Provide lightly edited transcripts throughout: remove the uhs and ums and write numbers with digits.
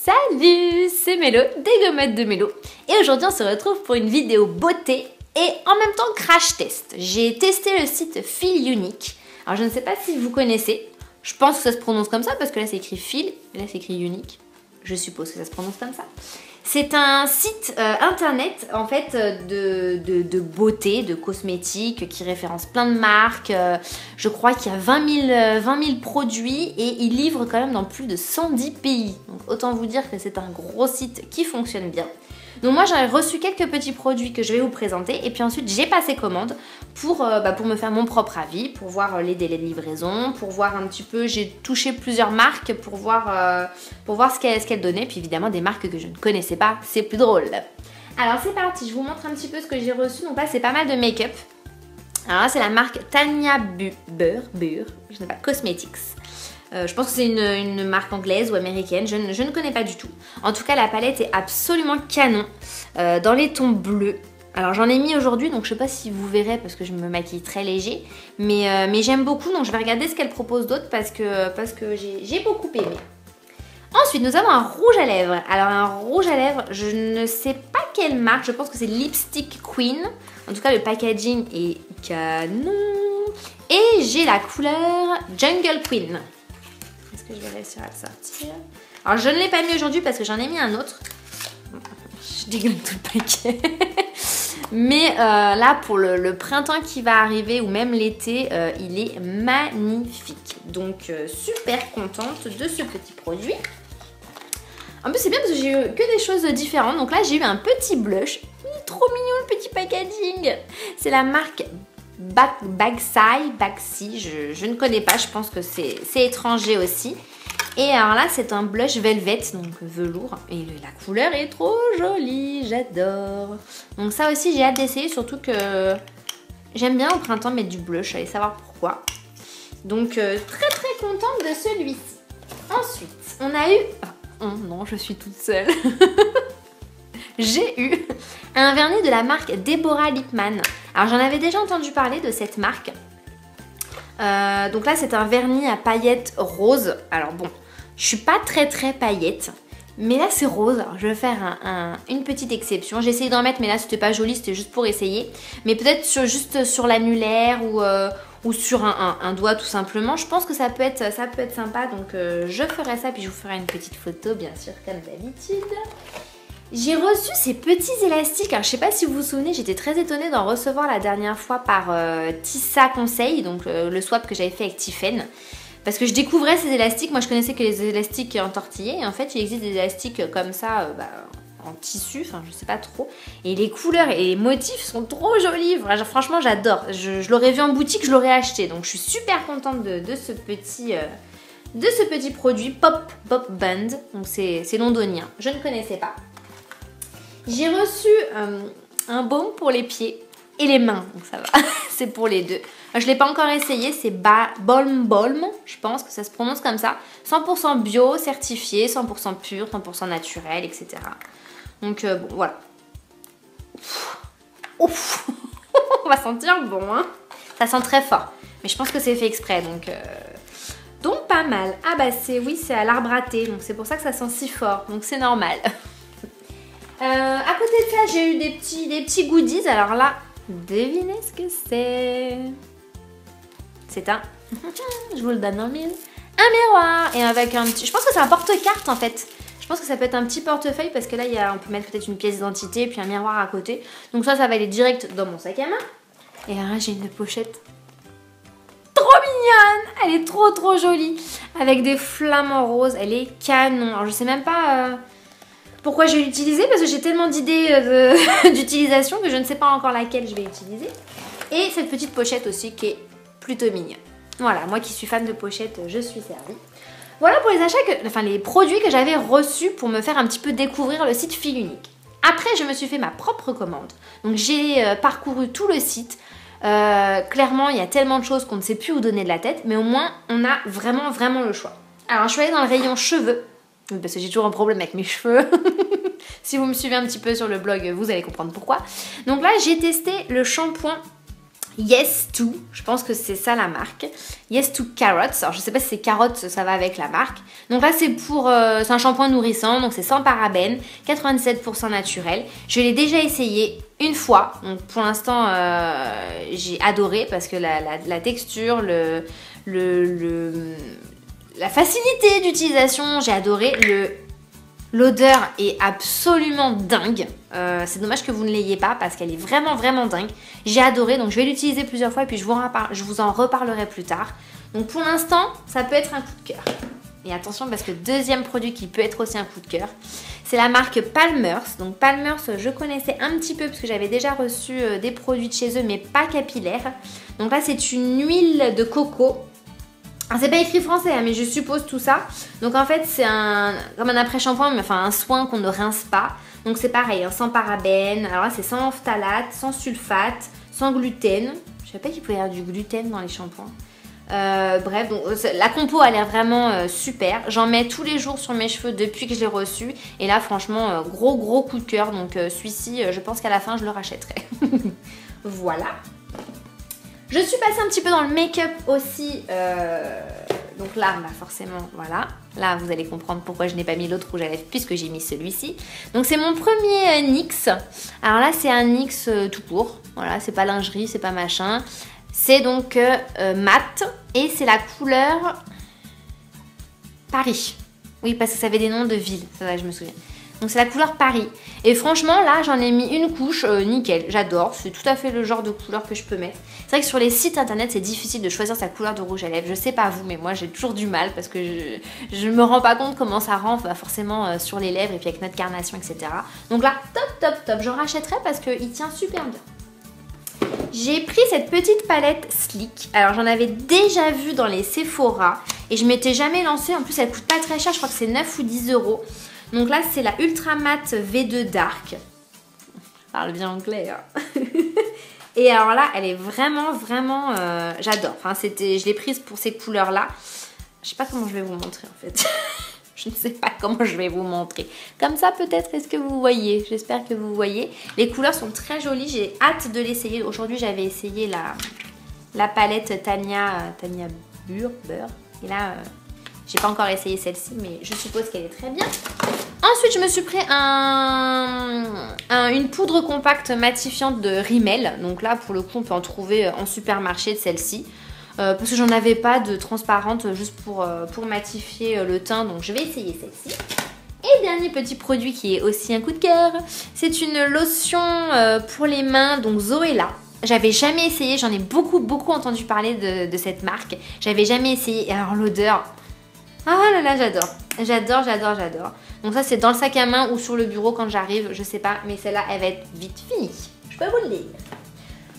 Salut, c'est Mélo, des gommettes de Mélo. Et aujourd'hui on se retrouve pour une vidéo beauté et en même temps crash test. J'ai testé le site Feel Unique. Alors je ne sais pas si vous connaissez, je pense que ça se prononce comme ça parce que là c'est écrit Feel et là c'est écrit Unique. Je suppose que ça se prononce comme ça. C'est un site internet en fait de beauté, de cosmétiques qui référence plein de marques. Je crois qu'il y a 20 000 produits et il livre quand même dans plus de 110 pays. Donc autant vous dire que c'est un gros site qui fonctionne bien. Donc moi j'ai reçu quelques petits produits que je vais vous présenter et puis ensuite j'ai passé commande pour me faire mon propre avis, pour voir les délais de livraison, pour voir un petit peu, j'ai touché plusieurs marques pour voir ce qu'elles donnaient, puis évidemment des marques que je ne connaissais pas, c'est plus drôle. Alors c'est parti, je vous montre un petit peu ce que j'ai reçu, donc là c'est pas mal de make-up. Alors là c'est la marque Tanya Burr, je sais pas, Cosmetics. Je pense que c'est une marque anglaise ou américaine, je ne connais pas du tout. En tout cas, la palette est absolument canon, dans les tons bleus. Alors j'en ai mis aujourd'hui, donc je sais pas si vous verrez parce que je me maquille très léger. Mais j'aime beaucoup, donc je vais regarder ce qu'elle propose d'autre parce que j'ai beaucoup aimé. Ensuite, nous avons un rouge à lèvres. Alors un rouge à lèvres, je ne sais pas quelle marque, je pense que c'est Lipstick Queen. En tout cas, le packaging est canon. Et j'ai la couleur Jungle Queen. Est-ce que je vais réussir à le sortir? Alors je ne l'ai pas mis aujourd'hui parce que j'en ai mis un autre. Je dégueule tout le paquet. Mais là pour le printemps qui va arriver ou même l'été, il est magnifique. Donc super contente de ce petit produit. En plus c'est bien parce que j'ai eu que des choses différentes. Donc là j'ai eu un petit blush. Trop mignon le petit packaging. C'est la marque Bagsy, je ne connais pas, je pense que c'est étranger aussi. Et alors là c'est un blush velvet, donc velours, et la couleur est trop jolie, j'adore. Donc ça aussi j'ai hâte d'essayer, surtout que j'aime bien au printemps mettre du blush, allez savoir pourquoi. Donc très contente de celui-ci. Ensuite on a eu... Oh non, je suis toute seule. J'ai eu un vernis de la marque Deborah Lippmann. Alors j'en avais déjà entendu parler de cette marque. Donc là c'est un vernis à paillettes roses. Alors bon, je suis pas très paillettes. Mais là c'est rose. Alors je vais faire une petite exception. J'ai essayé d'en mettre mais là c'était pas joli, c'était juste pour essayer. Mais peut-être juste sur l'annulaire ou sur un doigt tout simplement. Je pense que ça peut être sympa. Donc je ferai ça puis je vous ferai une petite photo bien sûr comme d'habitude. J'ai reçu ces petits élastiques, alors je sais pas si vous vous souvenez, j'étais très étonnée d'en recevoir la dernière fois par Tissa Conseil, donc le swap que j'avais fait avec Tiffen. Parce que je découvrais ces élastiques, moi je connaissais que les élastiques entortillés, et en fait il existe des élastiques comme ça, en tissu, enfin je sais pas trop. Et les couleurs et les motifs sont trop jolis, franchement j'adore. Je l'aurais vu en boutique, je l'aurais acheté, donc je suis super contente de ce petit produit Pop Band, donc c'est londonien, je ne connaissais pas. J'ai reçu un baume pour les pieds et les mains, donc ça va, c'est pour les deux. Je ne l'ai pas encore essayé, c'est Balm, je pense que ça se prononce comme ça. 100% bio, certifié, 100% pur, 100% naturel, etc. Donc bon, voilà. Ouf. On va sentir bon, hein. Ça sent très fort, mais je pense que c'est fait exprès, donc pas mal. Ah bah oui, c'est à l'arbre à thé, donc c'est pour ça que ça sent si fort, donc c'est normal. À côté de ça, j'ai eu des petits goodies. Alors là, devinez ce que c'est. C'est je vous le donne en mille. Un miroir et avec un petit... Je pense que c'est un porte-carte en fait. Je pense que ça peut être un petit portefeuille parce que là, on peut mettre peut-être une pièce d'identité puis un miroir à côté. Donc ça va aller direct dans mon sac à main. Et là, j'ai une pochette trop mignonne. Elle est trop jolie. Avec des flamants roses. Elle est canon. Alors je sais même pas... pourquoi je vais l'utiliser parce que j'ai tellement d'idées d'utilisation que je ne sais pas encore laquelle je vais utiliser. Et cette petite pochette aussi qui est plutôt mignonne. Voilà, moi qui suis fan de pochettes, je suis servie. Voilà pour les achats, les produits que j'avais reçus pour me faire un petit peu découvrir le site Feel Unique. Après, je me suis fait ma propre commande. Donc j'ai parcouru tout le site. Clairement, il y a tellement de choses qu'on ne sait plus où donner de la tête, mais au moins, on a vraiment le choix. Alors, je suis allée dans le rayon cheveux. Parce que j'ai toujours un problème avec mes cheveux. Si vous me suivez un petit peu sur le blog, vous allez comprendre pourquoi. Donc là, j'ai testé le shampoing Yes2, je pense que c'est ça la marque. Yes2 Carrots. Alors je sais pas si c'est carottes, ça va avec la marque. Donc là c'est c'est un shampoing nourrissant, donc c'est sans parabènes, 97% naturel. Je l'ai déjà essayé une fois, donc pour l'instant j'ai adoré parce que la texture, la facilité d'utilisation, j'ai adoré. L'odeur est absolument dingue. C'est dommage que vous ne l'ayez pas parce qu'elle est vraiment vraiment dingue. J'ai adoré, donc je vais l'utiliser plusieurs fois et puis je vous en reparlerai plus tard. Donc pour l'instant, ça peut être un coup de cœur. Et attention parce que deuxième produit qui peut être aussi un coup de cœur, c'est la marque Palmers. Donc Palmers, je connaissais un petit peu parce que j'avais déjà reçu des produits de chez eux mais pas capillaires. Donc là c'est une huile de coco. Alors c'est pas écrit français hein, mais je suppose tout ça. Donc en fait c'est comme un après-shampoing mais enfin un soin qu'on ne rince pas. Donc c'est pareil, hein, sans parabènes. Alors là c'est sans phtalate, sans sulfate, sans gluten. Je savais pas qu'il pouvait y avoir du gluten dans les shampoings. Bref, donc, la compo a l'air vraiment super. J'en mets tous les jours sur mes cheveux depuis que je l'ai reçu. Et là franchement gros coup de cœur. Donc celui-ci je pense qu'à la fin je le rachèterai. Voilà. Je suis passée un petit peu dans le make-up aussi. Donc là, bah forcément, voilà. Là, vous allez comprendre pourquoi je n'ai pas mis l'autre rouge à lèvres puisque j'ai mis celui-ci. Donc c'est mon premier NYX. Alors là, c'est un NYX tout court. Voilà, c'est pas lingerie, c'est pas machin. C'est donc mat et c'est la couleur Paris. Oui, parce que ça avait des noms de villes, ça va, je me souviens. Donc c'est la couleur Paris. Et franchement, là, j'en ai mis une couche, nickel, j'adore. C'est tout à fait le genre de couleur que je peux mettre. C'est vrai que sur les sites internet, c'est difficile de choisir sa couleur de rouge à lèvres. Je sais pas vous, mais moi, j'ai toujours du mal parce que je me rends pas compte comment ça rend forcément sur les lèvres et puis avec notre carnation, etc. Donc là, top. J'en rachèterai parce qu'il tient super bien. J'ai pris cette petite palette Sleek. Alors j'en avais déjà vu dans les Sephora et je m'étais jamais lancée. En plus elle coûte pas très cher, je crois que c'est 9 ou 10 euros. Donc là c'est la Ultra Matte V2 Dark. Je parle bien anglais hein. Et alors là elle est vraiment j'adore. Enfin, je l'ai prise pour ces couleurs là. Je sais pas comment je vais vous montrer en fait. Je ne sais pas comment je vais vous montrer. Comme ça peut-être, est-ce que vous voyez? J'espère que vous voyez. Les couleurs sont très jolies, j'ai hâte de l'essayer. Aujourd'hui j'avais essayé la palette Tania Beurre. Et là, j'ai pas encore essayé celle-ci, mais je suppose qu'elle est très bien. Ensuite, je me suis pris une poudre compacte matifiante de Rimmel. Donc là, pour le coup, on peut en trouver en supermarché de celle-ci. Parce que j'en avais pas de transparente juste pour matifier le teint, donc je vais essayer celle-ci. Et dernier petit produit qui est aussi un coup de cœur, c'est une lotion pour les mains, donc Zoéla. J'avais jamais essayé, j'en ai beaucoup entendu parler de cette marque. J'avais jamais essayé, et alors l'odeur, ah là là, j'adore. Donc ça c'est dans le sac à main ou sur le bureau quand j'arrive, je sais pas, mais celle-là elle va être vite finie. Je peux vous le dire.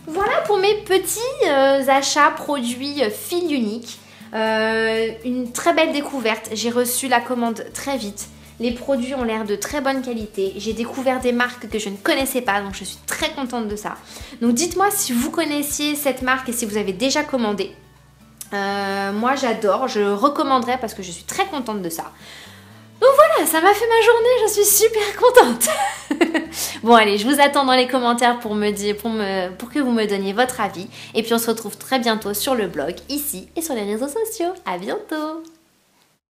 Voilà pour mes petits achats produits Feel Unique. Une très belle découverte. J'ai reçu la commande très vite. Les produits ont l'air de très bonne qualité. J'ai découvert des marques que je ne connaissais pas, donc je suis très contente de ça. Donc dites-moi si vous connaissiez cette marque et si vous avez déjà commandé. Moi j'adore, je recommanderais parce que je suis très contente de ça. Donc voilà, ça m'a fait ma journée, je suis super contente. Bon allez, je vous attends dans les commentaires pour que vous me donniez votre avis. Et puis on se retrouve très bientôt sur le blog, ici et sur les réseaux sociaux. À bientôt.